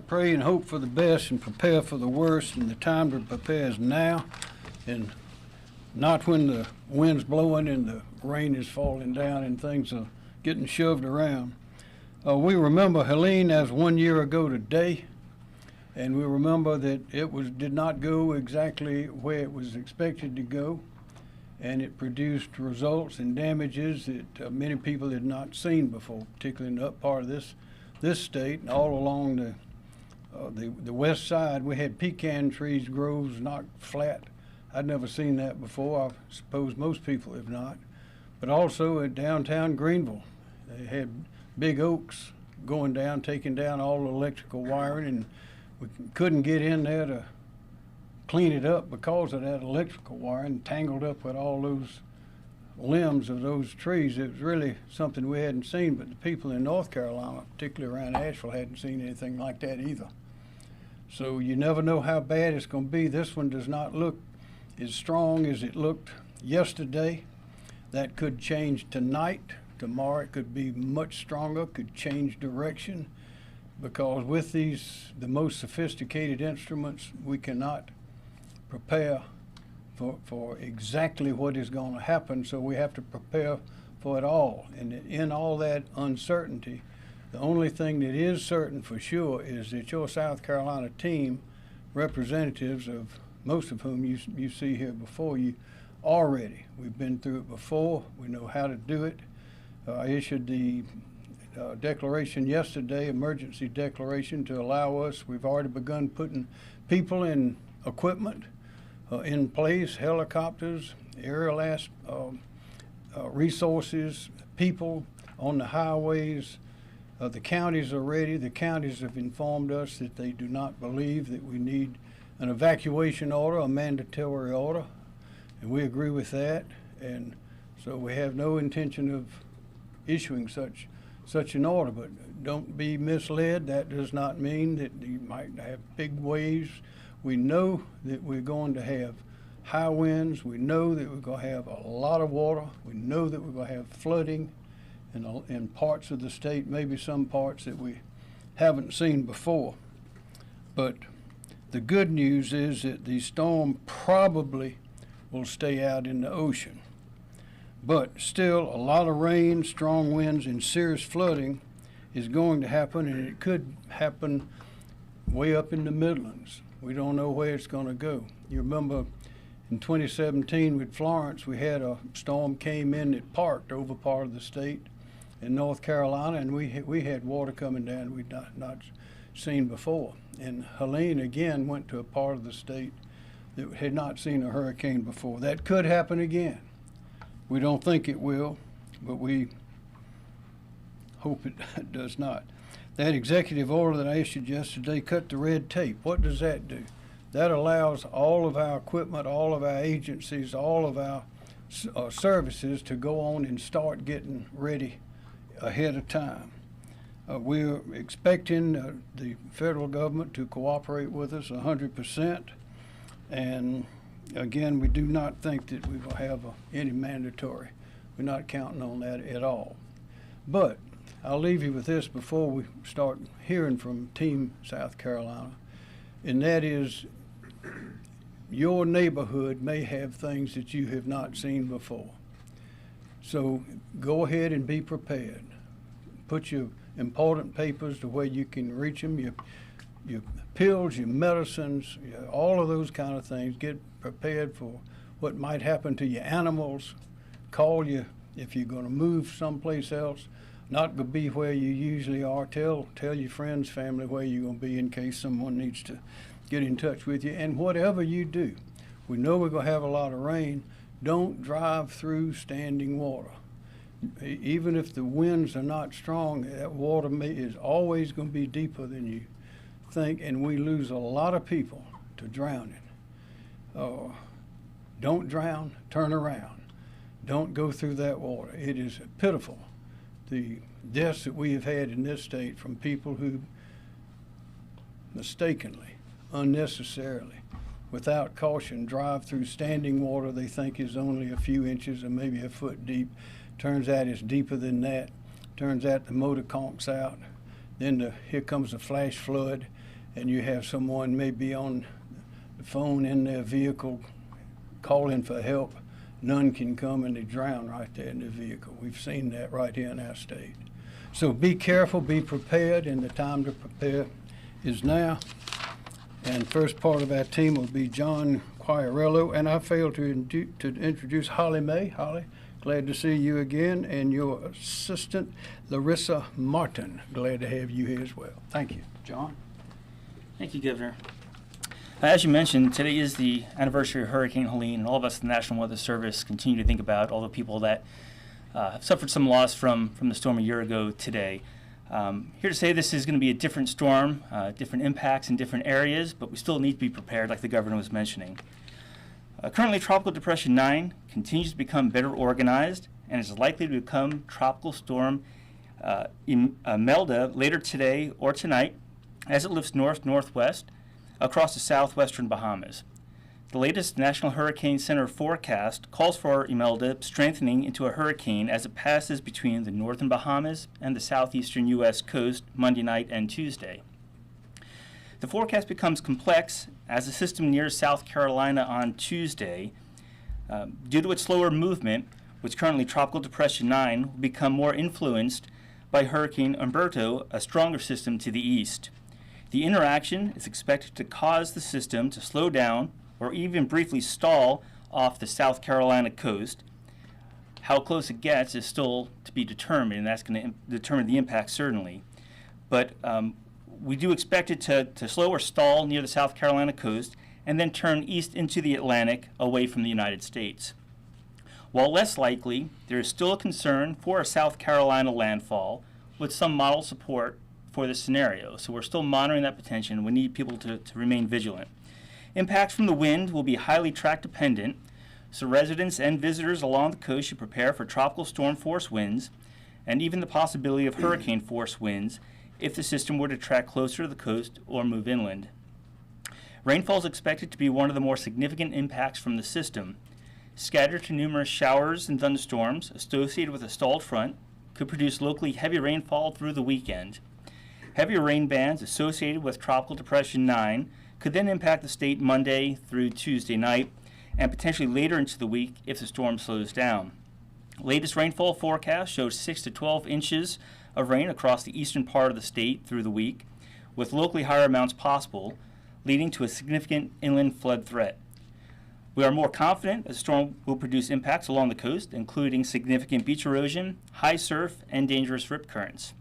pray and hope for the best and prepare for the worst, and the time to prepare is now, and not when the wind's blowing and the rain is falling down and things are getting shoved around. We remember Helene as 1 year ago today, and we remember that it did not go exactly where it was expected to go, and it produced results and damages that many people had not seen before, particularly in the up part of this state and all along the west side. We had pecan trees, groves knocked flat. I'd never seen that before. I suppose most people have not. But also at downtown Greenville, they had big oaks going down, taking down all the electrical wiring, and we couldn't get in there to clean it up because of that electrical wiring tangled up with all those limbs of those trees. It was really something we hadn't seen, but the people in North Carolina, particularly around Asheville, hadn't seen anything like that either. So you never know how bad it's going to be. This one does not look as strong as it looked yesterday. That could change tonight. Tomorrow it could be much stronger, could change direction, because with the most sophisticated instruments, we cannot prepare for exactly what is going to happen, so we have to prepare for it all. And in all that uncertainty, the only thing that is certain for sure is that your South Carolina team, representatives of most of whom you see here before you, are ready. We've been through it before. We know how to do it. I issued the declaration yesterday, emergency declaration, to allow us. We've already begun putting people and equipment in place, helicopters, aerial resources, people on the highways. The counties are ready. The counties have informed us that they do not believe that we need an evacuation order, a mandatory order, and we agree with that. And so we have no intention of issuing such an order, but don't be misled. That does not mean that you might have big waves. We know that we're going to have high winds. We know that we're going to have a lot of water. We know that we're going to have flooding in parts of the state, maybe some parts that we haven't seen before. But the good news is that the storm probably will stay out in the ocean. But still, a lot of rain, strong winds, and serious flooding is going to happen, and it could happen way up in the Midlands. We don't know where it's going to go. You remember in 2017 with Florence, we had a storm came in that parked over part of the state in North Carolina, and we had water coming down we'd not seen before. And Helene again went to a part of the state that had not seen a hurricane before. That could happen again. We don't think it will, but we hope it does not. That executive order that I issued yesterday cut the red tape. What does that do? That allows all of our equipment, all of our agencies, all of our services to go on and start getting ready ahead of time. We're expecting the federal government to cooperate with us 100%. And again, we do not think that we will have any mandatory. We're not counting on that at all. But I'll leave you with this before we start hearing from Team South Carolina, and that is your neighborhood may have things that you have not seen before. So go ahead and be prepared. Put your important papers to where you can reach them, your pills, your medicines, all of those kind of things. Get prepared for what might happen to your animals. Call you if you're going to move someplace else. Not going to be where you usually are. Tell your friends, family where you're going to be in case someone needs to get in touch with you. And whatever you do, we know we're going to have a lot of rain. Don't drive through standing water. Even if the winds are not strong, that water is always going to be deeper than you think, and we lose a lot of people to drowning. Don't drown, turn around. Don't go through that water. It is pitiful, the deaths that we have had in this state from people who mistakenly, unnecessarily, without caution, drive through standing water they think is only a few inches or maybe a foot deep. Turns out it's deeper than that. Turns out the motor conks out. Then here comes the flash flood, and you have someone maybe on the phone in their vehicle calling for help, none can come and they drown right there in the vehicle. We've seen that right here in our state. So be careful, be prepared, and the time to prepare is now. And first part of our team will be John Quirello, and I failed to introduce Holly May. Holly, glad to see you again, and your assistant, Larissa Martin. Glad to have you here as well. Thank you. John? Thank you, Governor. As you mentioned, today is the anniversary of Hurricane Helene, and all of us in the National Weather Service continue to think about all the people that have suffered some loss from the storm a year ago today. Here to say this is going to be a different storm, different impacts in different areas, but we still need to be prepared, like the Governor was mentioning. Currently, Tropical Depression 9 continues to become better organized and is likely to become Tropical Storm Imelda later today or tonight as it lifts north-northwest across the southwestern Bahamas. The latest National Hurricane Center forecast calls for Imelda strengthening into a hurricane as it passes between the northern Bahamas and the southeastern U.S. coast Monday night and Tuesday. The forecast becomes complex as the system nears South Carolina on Tuesday. Due to its slower movement, which currently Tropical Depression 9 will become more influenced by Hurricane Umberto, a stronger system to the east. The interaction is expected to cause the system to slow down or even briefly stall off the South Carolina coast. How close it gets is still to be determined, and that's going to determine the impact certainly. But we do expect it to slow or stall near the South Carolina coast and then turn east into the Atlantic away from the United States. While less likely, there is still a concern for a South Carolina landfall with some model support for this scenario. So we're still monitoring that potential, and we need people to remain vigilant. Impacts from the wind will be highly track dependent, so residents and visitors along the coast should prepare for tropical storm force winds and even the possibility of hurricane force winds if the system were to track closer to the coast or move inland. Rainfall is expected to be one of the more significant impacts from the system. Scattered to numerous showers and thunderstorms associated with a stalled front could produce locally heavy rainfall through the weekend. Heavier rain bands associated with Tropical Depression 9 could then impact the state Monday through Tuesday night and potentially later into the week if the storm slows down. Latest rainfall forecast shows 6 to 12 inches of rain across the eastern part of the state through the week, with locally higher amounts possible, leading to a significant inland flood threat. We are more confident that the storm will produce impacts along the coast, including significant beach erosion, high surf, and dangerous rip currents.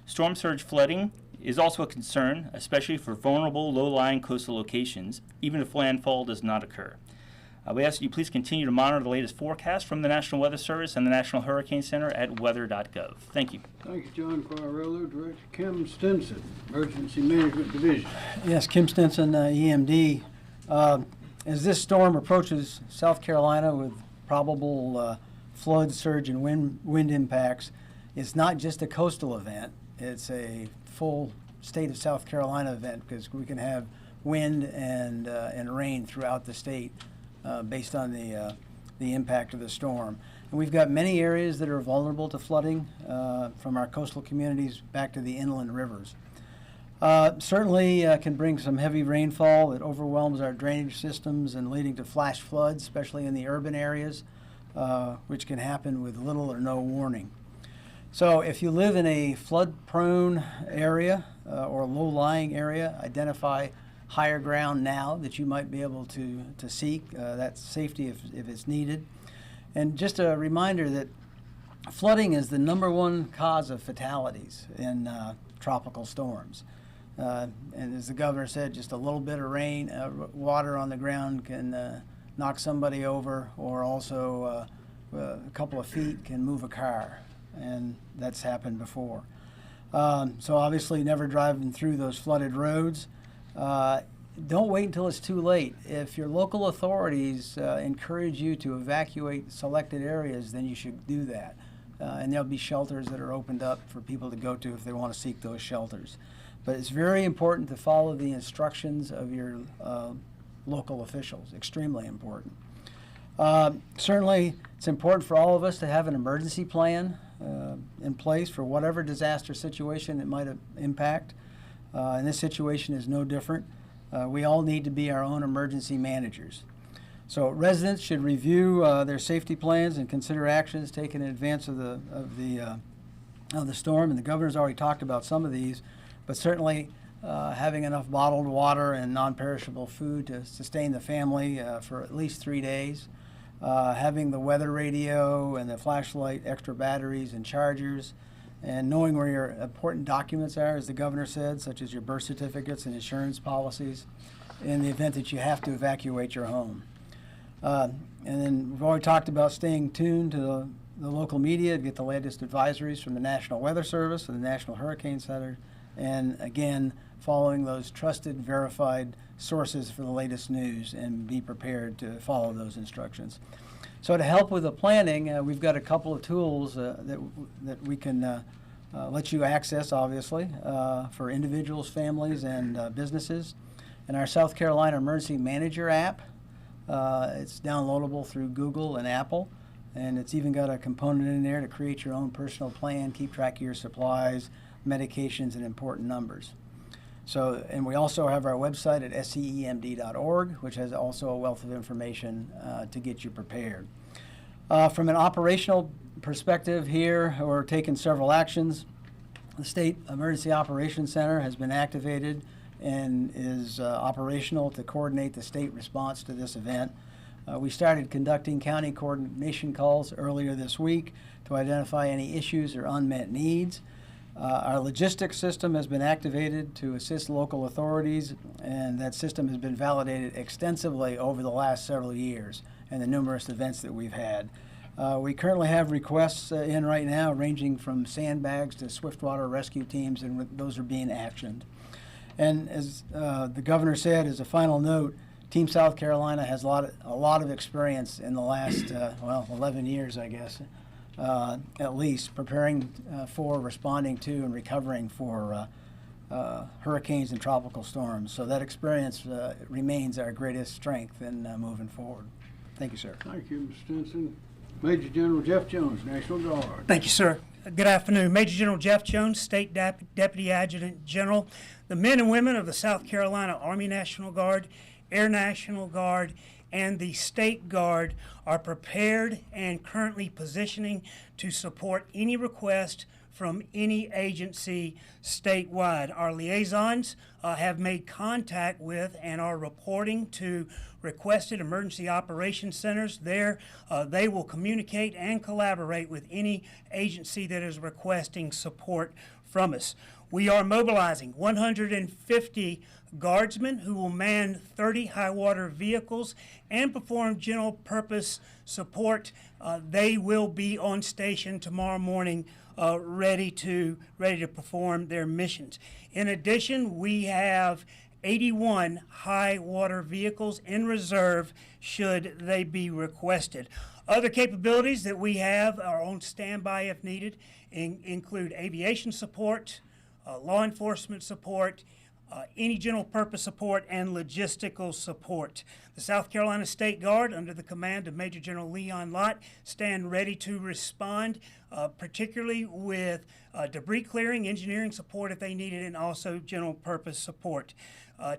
Storm surge flooding is also a concern, especially for vulnerable low-lying coastal locations, even if landfall does not occur. We ask that you please continue to monitor the latest forecast from the National Weather Service and the National Hurricane Center at weather.gov. Thank you. Thank you, John Quirello. Director Kim Stinson, Emergency Management Division. Yes, Kim Stinson, EMD. As this storm approaches South Carolina with probable flood, surge, and wind impacts, it's not just a coastal event. It's a full state of South Carolina event because we can have wind and rain throughout the state based on the impact of the storm. And we've got many areas that are vulnerable to flooding from our coastal communities back to the inland rivers. Certainly can bring some heavy rainfall that overwhelms our drainage systems and leading to flash floods, especially in the urban areas, which can happen with little or no warning. So if you live in a flood-prone area or a low-lying area, identify higher ground now that you might be able to seek that safety if it's needed. And just a reminder that flooding is the #1 cause of fatalities in tropical storms. And as the governor said, just a little bit of rain, water on the ground can knock somebody over, or also a couple of feet can move a car. And that's happened before. So obviously never driving through those flooded roads. Don't wait until it's too late. If your local authorities encourage you to evacuate selected areas, then you should do that. And there'll be shelters that are opened up for people to go to if they want to seek those shelters. But it's very important to follow the instructions of your local officials, extremely important. Certainly, it's important for all of us to have an emergency plan in place for whatever disaster situation it might impact. and this situation is no different. We all need to be our own emergency managers. So residents should review their safety plans and consider actions taken in advance of the storm. And the governor's already talked about some of these, but certainly having enough bottled water and non-perishable food to sustain the family for at least 3 days. Having the weather radio and the flashlight, extra batteries and chargers, and knowing where your important documents are, as the governor said, such as your birth certificates and insurance policies, in the event that you have to evacuate your home. And then we've already talked about staying tuned to the local media to get the latest advisories from the National Weather Service and the National Hurricane Center, and again, following those trusted, verified sources for the latest news, and be prepared to follow those instructions. So to help with the planning, we've got a couple of tools that we can let you access, obviously, for individuals, families, and businesses. And our South Carolina Emergency Manager app, it's downloadable through Google and Apple, and it's even got a component in there to create your own personal plan, keep track of your supplies, medications, and important numbers. So, and we also have our website at scemd.org, which has also a wealth of information to get you prepared. From an operational perspective here, we're taking several actions. The State Emergency Operations Center has been activated and is operational to coordinate the state response to this event. We started conducting county coordination calls earlier this week to identify any issues or unmet needs. Our logistics system has been activated to assist local authorities, and that system has been validated extensively over the last several years and the numerous events that we've had. We currently have requests in right now ranging from sandbags to swiftwater rescue teams, and those are being actioned. And as the governor said, as a final note, Team South Carolina has a lot of experience in the last, 11 years, I guess, at least, preparing for, responding to, and recovering for hurricanes and tropical storms. So that experience remains our greatest strength in moving forward. Thank you, sir. Thank you, Mr. Stinson. Major General Jeff Jones, National Guard. Thank you, sir. Good afternoon. Major General Jeff Jones, State Deputy Adjutant General. The men and women of the South Carolina Army National Guard, Air National Guard, and the State Guard are prepared and currently positioning to support any request from any agency statewide. Our liaisons have made contact with and are reporting to requested emergency operations centers. There, they will communicate and collaborate with any agency that is requesting support from us. We are mobilizing 150 guardsmen who will man 30 high water vehicles and perform general purpose support. They will be on station tomorrow morning ready to perform their missions. In addition, we have 81 high water vehicles in reserve should they be requested. Other capabilities that we have are on standby if needed include aviation support, law enforcement support, any general purpose support, and logistical support. The South Carolina State Guard, under the command of Major General Leon Lott, stand ready to respond, particularly with debris clearing, engineering support if they need it, and also general purpose support.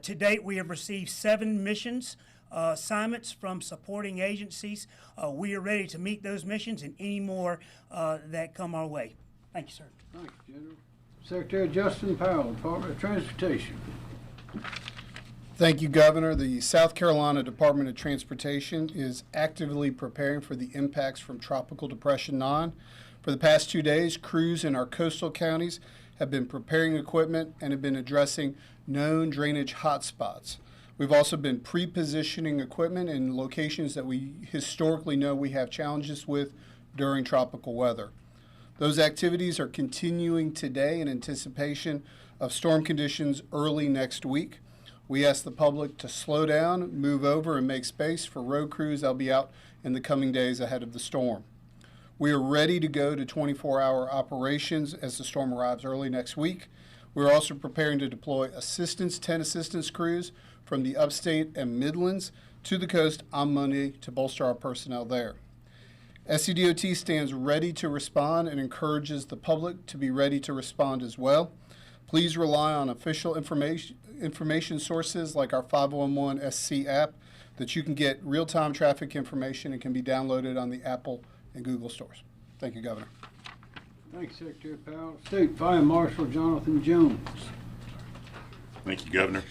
To date, we have received 7 missions assignments from supporting agencies. We are ready to meet those missions and any more that come our way. Thank you, sir. Thank you, General. Secretary Justin Powell, Department of Transportation. Thank you, Governor. The South Carolina Department of Transportation is actively preparing for the impacts from Tropical Depression 9. For the past 2 days, crews in our coastal counties have been preparing equipment and have been addressing known drainage hotspots. We've also been pre-positioning equipment in locations that we historically know we have challenges with during tropical weather. Those activities are continuing today in anticipation of storm conditions early next week. We ask the public to slow down, move over, and make space for road crews that'll be out in the coming days ahead of the storm. We are ready to go to 24-hour operations as the storm arrives early next week. We're also preparing to deploy 10 assistance crews from the upstate and Midlands to the coast on Monday to bolster our personnel there. SCDOT stands ready to respond and encourages the public to be ready to respond as well. Please rely on official information sources like our 511 SC app that you can get real-time traffic information and can be downloaded on the Apple and Google stores. Thank you, Governor. Thank you, Secretary Powell. State Fire Marshal Jonathan Jones. Thank you, Governor.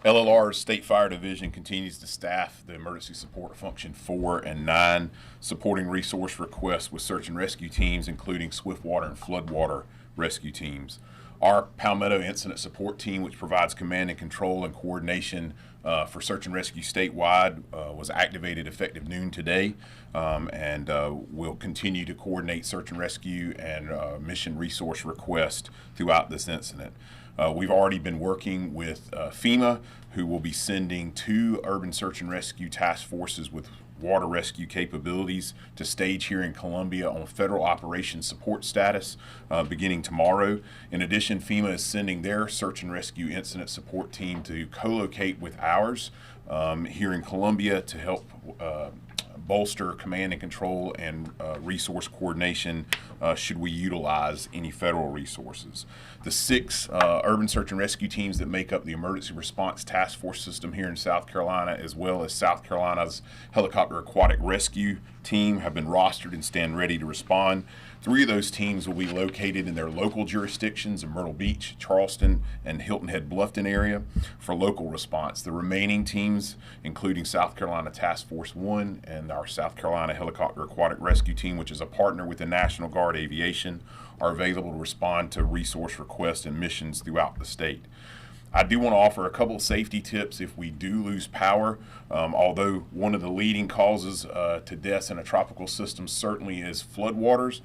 LLR's State Fire Division continues to staff the Emergency Support Function 4 and 9, supporting resource requests with search and rescue teams, including swiftwater and floodwater rescue teams. Our Palmetto Incident Support Team, which provides command and control and coordination for search and rescue statewide, was activated effective noon today, and will continue to coordinate search and rescue and mission resource requests throughout this incident. We've already been working with FEMA, who will be sending 2 urban search and rescue task forces with water rescue capabilities to stage here in Columbia on federal operations support status beginning tomorrow. In addition, FEMA is sending their search and rescue incident support team to co-locate with ours here in Columbia to help bolster command and control and resource coordination should we utilize any federal resources. The 6 urban search and rescue teams that make up the emergency response task force system here in South Carolina, as well as South Carolina's helicopter aquatic rescue team, have been rostered and stand ready to respond. 3 of those teams will be located in their local jurisdictions in Myrtle Beach, Charleston, and Hilton Head Bluffton area for local response. The remaining teams, including South Carolina Task Force 1 and our South Carolina Helicopter Aquatic Rescue Team, which is a partner with the National Guard Aviation, are available to respond to resource requests and missions throughout the state. I do want to offer a couple of safety tips if we do lose power. Although one of the leading causes to deaths in a tropical system certainly is floodwaters,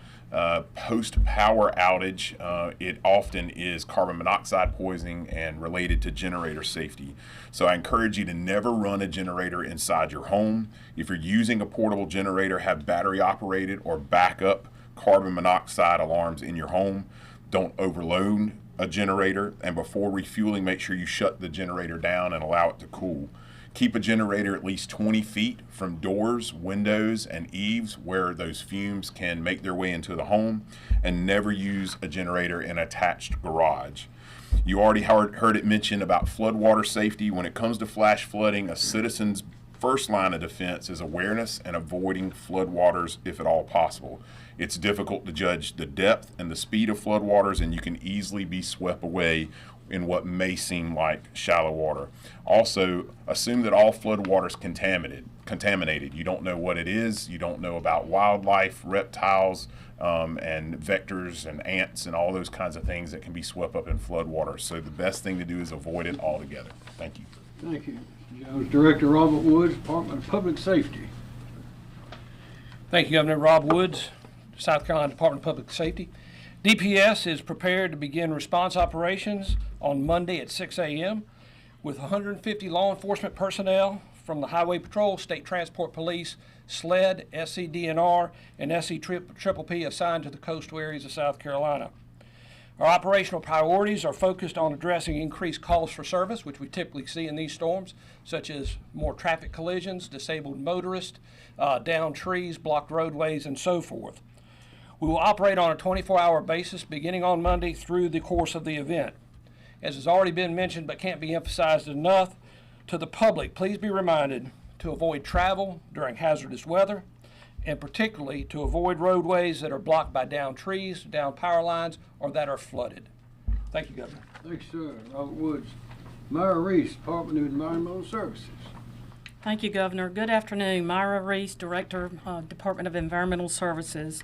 post-power outage, it often is carbon monoxide poisoning and related to generator safety. So I encourage you to never run a generator inside your home. If you're using a portable generator, have battery operated or backup carbon monoxide alarms in your home. Don't overload a generator, and before refueling, make sure you shut the generator down and allow it to cool. Keep a generator at least 20 feet from doors, windows, and eaves where those fumes can make their way into the home, and never use a generator in an attached garage. You already heard it mentioned about floodwater safety. When it comes to flash flooding, a citizen's first line of defense is awareness and avoiding floodwaters if at all possible. It's difficult to judge the depth and the speed of floodwaters, and you can easily be swept away in what may seem like shallow water. Also, assume that all floodwater is contaminated. You don't know what it is. You don't know about wildlife, reptiles, and vectors and ants and all those kinds of things that can be swept up in floodwater. So the best thing to do is avoid it altogether. Thank you. Thank you, Mr. Jones. Director Robert Woods, Department of Public Safety. Thank you, Governor. Rob Woods, South Carolina Department of Public Safety. DPS is prepared to begin response operations on Monday at 6 a.m. with 150 law enforcement personnel from the Highway Patrol, State Transport Police, SLED, SCDNR, and SCPPP assigned to the coastal areas of South Carolina. Our operational priorities are focused on addressing increased calls for service, which we typically see in these storms, such as more traffic collisions, disabled motorists, downed trees, blocked roadways, and so forth. We will operate on a 24-hour basis beginning on Monday through the course of the event. As has already been mentioned but can't be emphasized enough, to the public, please be reminded to avoid travel during hazardous weather, and particularly to avoid roadways that are blocked by downed trees, downed power lines, or that are flooded. Thank you, Governor. Thanks, sir. Robert Woods. Myra Reese, Department of Environmental Services. Thank you, Governor. Good afternoon. Myra Reese, Director, Department of Environmental Services.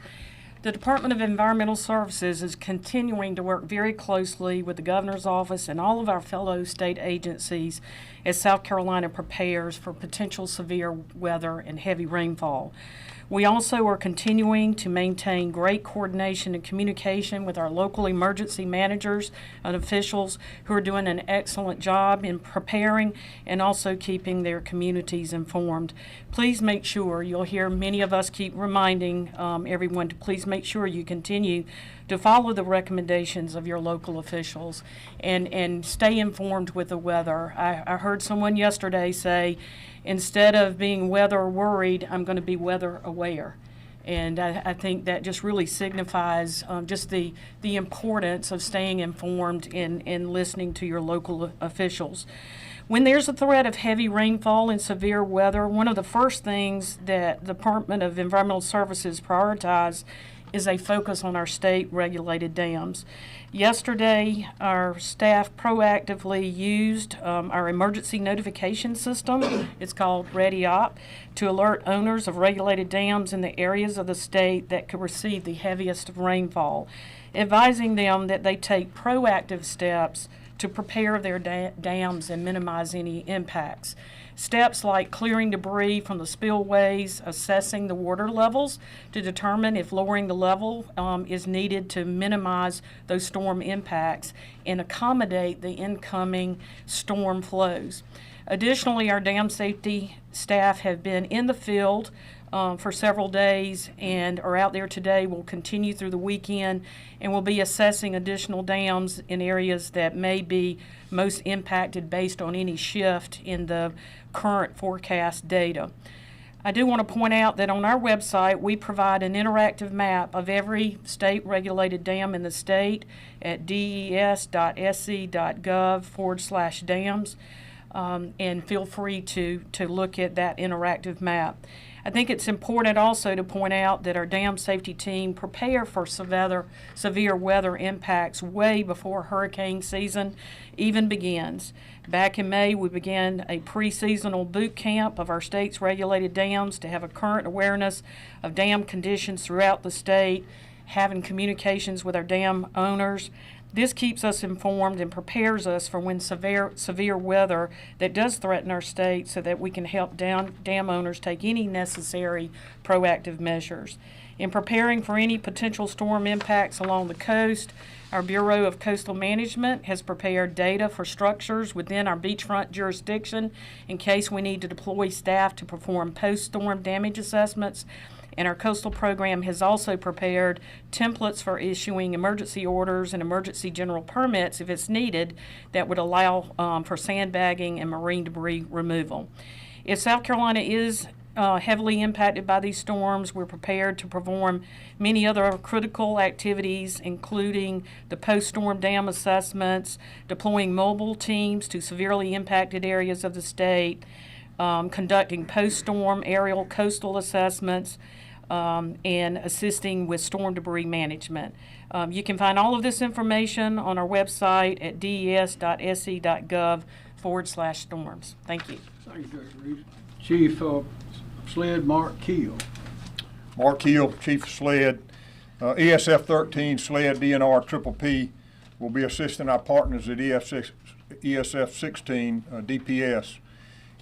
The Department of Environmental Services is continuing to work very closely with the Governor's Office and all of our fellow state agencies as South Carolina prepares for potential severe weather and heavy rainfall. We also are continuing to maintain great coordination and communication with our local emergency managers and officials who are doing an excellent job in preparing and also keeping their communities informed. Please make sure, you'll hear many of us keep reminding everyone to please make sure you continue to follow the recommendations of your local officials and stay informed with the weather. I heard someone yesterday say, instead of being weather worried, I'm going to be weather aware. And I think that just really signifies just the importance of staying informed and listening to your local officials. When there's a threat of heavy rainfall and severe weather, one of the first things that the Department of Environmental Services prioritize is a focus on our state-regulated dams. Yesterday, our staff proactively used our emergency notification system, it's called ReadyOp, to alert owners of regulated dams in the areas of the state that could receive the heaviest rainfall, advising them that they take proactive steps to prepare their dams and minimize any impacts. Steps like clearing debris from the spillways, assessing the water levels to determine if lowering the level is needed to minimize those storm impacts and accommodate the incoming storm flows. Additionally, our dam safety staff have been in the field for several days and are out there today. Will continue through the weekend and will be assessing additional dams in areas that may be most impacted based on any shift in the current forecast data. I do want to point out that on our website we provide an interactive map of every state-regulated dam in the state at des.sc.gov/dams, and feel free to look at that interactive map. I think it's important also to point out that our dam safety team prepare for severe weather impacts way before hurricane season even begins. Back in May, we began a pre-seasonal boot camp of our state's regulated dams to have a current awareness of dam conditions throughout the state, having communications with our dam owners. This keeps us informed and prepares us for when severe weather that does threaten our state so that we can help dam owners take any necessary proactive measures. In preparing for any potential storm impacts along the coast, our Bureau of Coastal Management has prepared data for structures within our beachfront jurisdiction in case we need to deploy staff to perform post-storm damage assessments. And our coastal program has also prepared templates for issuing emergency orders and emergency general permits if it's needed that would allow for sandbagging and marine debris removal. If South Carolina is heavily impacted by these storms, we're prepared to perform many other critical activities, including the post-storm dam assessments, deploying mobile teams to severely impacted areas of the state, conducting post-storm aerial coastal assessments, and assisting with storm debris management. You can find all of this information on our website at des.sc.gov/storms. Thank you. Thank you, Director Reed. Chief SLED Mark Keel. Mark Hill, Chief of SLED. ESF 13 SLED DNR Triple P will be assisting our partners at ESF 16 DPS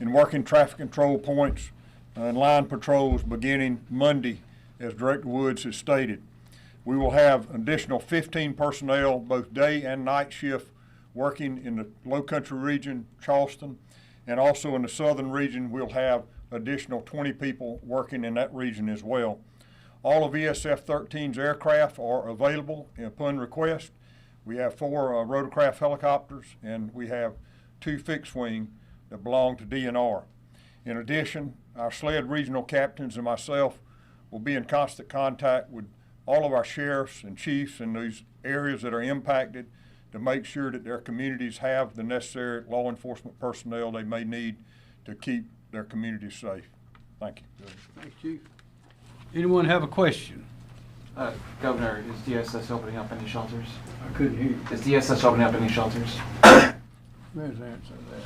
in working traffic control points and line patrols beginning Monday, as Director Woods has stated. We will have additional 15 personnel, both day and night shift, working in the Low Country region, Charleston, and also in the southern region. We'll have additional 20 people working in that region as well. All of ESF 13's aircraft are available upon request. We have 4 rotorcraft helicopters, and we have 2 fixed wing that belong to DNR. In addition, our SLED regional captains and myself will be in constant contact with all of our sheriffs and chiefs in these areas that are impacted to make sure that their communities have the necessary law enforcement personnel they may need to keep their communities safe. Thank you. Thanks, Chief. Anyone have a question? Governor, is DSS opening up any shelters? I couldn't hear you. Is DSS opening up any shelters? Let's answer that.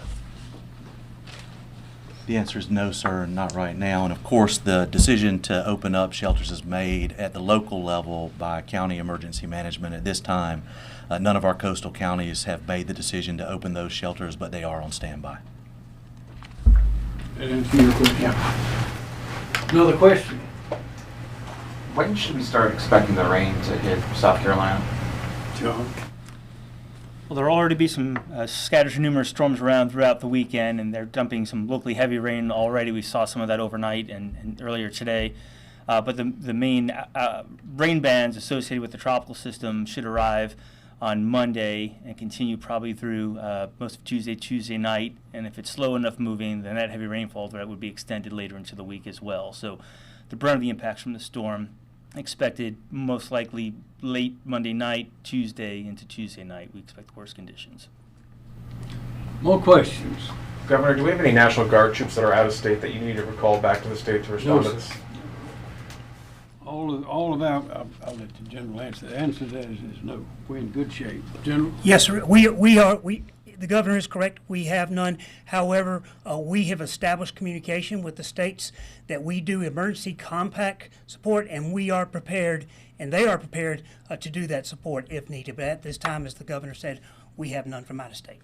The answer is no, sir, not right now. And of course, the decision to open up shelters is made at the local level by county emergency management. At this time, none of our coastal counties have made the decision to open those shelters, but they are on standby. That answer your question? Yeah. Another question? When should we start expecting the rain to hit South Carolina? John? Well, there will already be some scattered numerous storms around throughout the weekend, and they're dumping some locally heavy rain already. We saw some of that overnight and earlier today. But the main rain bands associated with the tropical system should arrive on Monday and continue probably through most of Tuesday night. And if it's slow enough moving, then that heavy rainfall threat would be extended later into the week as well. So the brunt of the impacts from the storm expected most likely late Monday night, Tuesday into Tuesday night. We expect worse conditions. More questions? Governor, do we have any National Guard troops that are out of state that you need to recall back to the state to respond to this? All of our, I'll let the general answer. The answer to that is no. We're in good shape. General? Yes, sir. The governor is correct. We have none. However, we have established communication with the states that we do emergency compact support, and we are prepared, and they are prepared to do that support if needed. But at this time, as the governor said, we have none from out of state.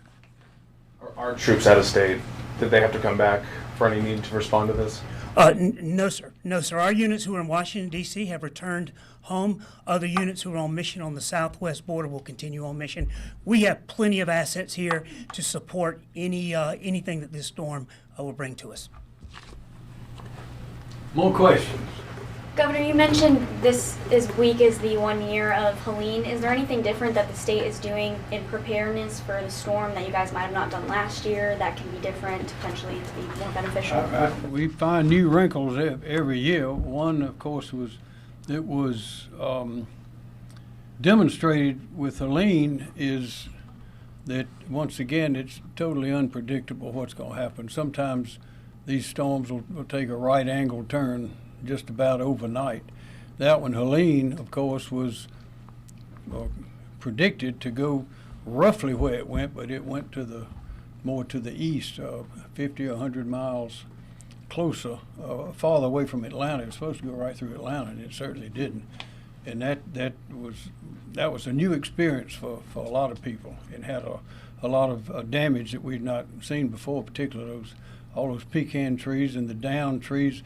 Are our troops out of state? Did they have to come back for any need to respond to this? No, sir. No, sir. Our units who are in Washington, D.C. have returned home. Other units who are on mission on the southwest border will continue on mission. We have plenty of assets here to support anything that this storm will bring to us. More questions? Governor, you mentioned this week is the 1 year of Helene. Is there anything different that the state is doing in preparedness for the storm that you guys might have not done last year that can be different, potentially to be more beneficial? We find new wrinkles every year. One, of course, was demonstrated with Helene is that, once again, it's totally unpredictable what's going to happen. Sometimes these storms will take a right angle turn just about overnight. That one, Helene, of course, was predicted to go roughly where it went, but it went to more to the east, 50 or 100 miles closer, farther away from Atlanta. It was supposed to go right through Atlanta, and it certainly didn't. And that was a new experience for a lot of people, and had a lot of damage that we'd not seen before, particularly all those pecan trees and the down trees.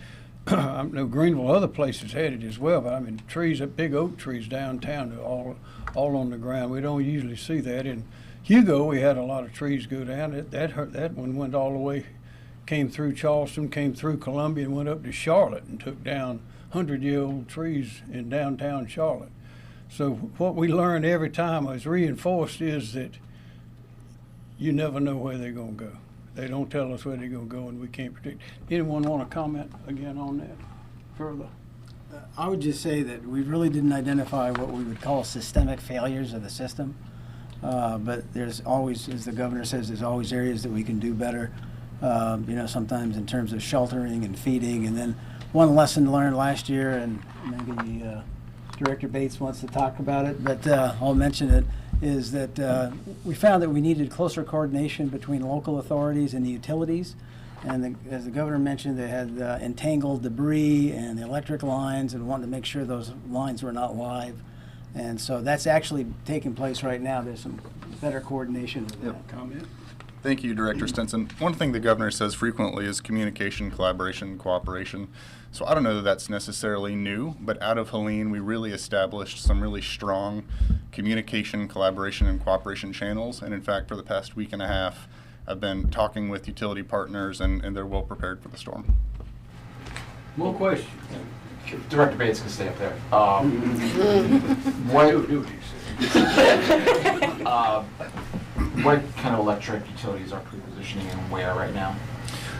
I know Greenville, other places had it as well, but I mean, trees, big oak trees downtown, are all on the ground. We don't usually see that. In Hugo, we had a lot of trees go down. That one went all the way, came through Charleston, came through Columbia, and went up to Charlotte and took down 100-year-old trees in downtown Charlotte. So what we learn every time is reinforced is that you never know where they're going to go. They don't tell us where they're going to go, and we can't predict. Anyone want to comment again on that further? I would just say that we really didn't identify what we would call systemic failures of the system. But there's always, as the governor says, there's always areas that we can do better, sometimes in terms of sheltering and feeding. And then one lesson learned last year, and maybe Director Bates wants to talk about it, but I'll mention it, is that we found that we needed closer coordination between local authorities and the utilities. And as the governor mentioned, they had entangled debris and the electric lines, and wanted to make sure those lines were not live. And so that's actually taking place right now. There's some better coordination with that. Comment? Thank you, Director Stinson. One thing the governor says frequently is communication, collaboration, cooperation. So I don't know that that's necessarily new, but out of Helene, we really established some really strong communication, collaboration, and cooperation channels. And in fact, for the past week and a half, I've been talking with utility partners, and they're well prepared for the storm. More questions? Director Bates can stay up there. What kind of electric utilities are pre-positioning and where right now?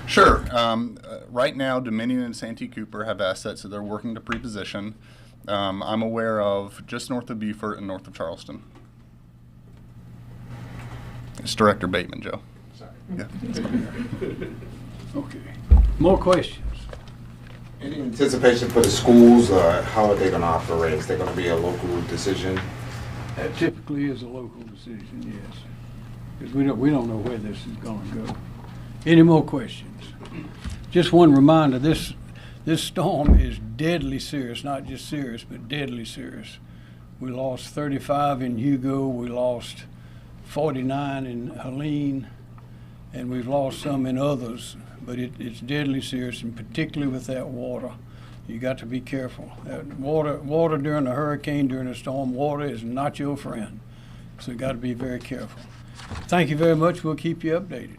Sure. Right now, Dominion and Santee Cooper have assets that they're working to pre-position. I'm aware of just north of Beaufort and north of Charleston. It's Director Bateman, Joe. Sorry. Yeah. Okay. More questions? Any anticipation for the schools? How are they going to operate? Is there going to be a local decision? That typically is a local decision, yes. Because we don't know where this is going to go. Any more questions? Just one reminder, this storm is deadly serious, not just serious, but deadly serious. We lost 35 in Hugo, we lost 49 in Helene, and we've lost some in others, but it's deadly serious, and particularly with that water. You got to be careful. Water during a hurricane, during a storm, water is not your friend. So you got to be very careful. Thank you very much. We'll keep you updated.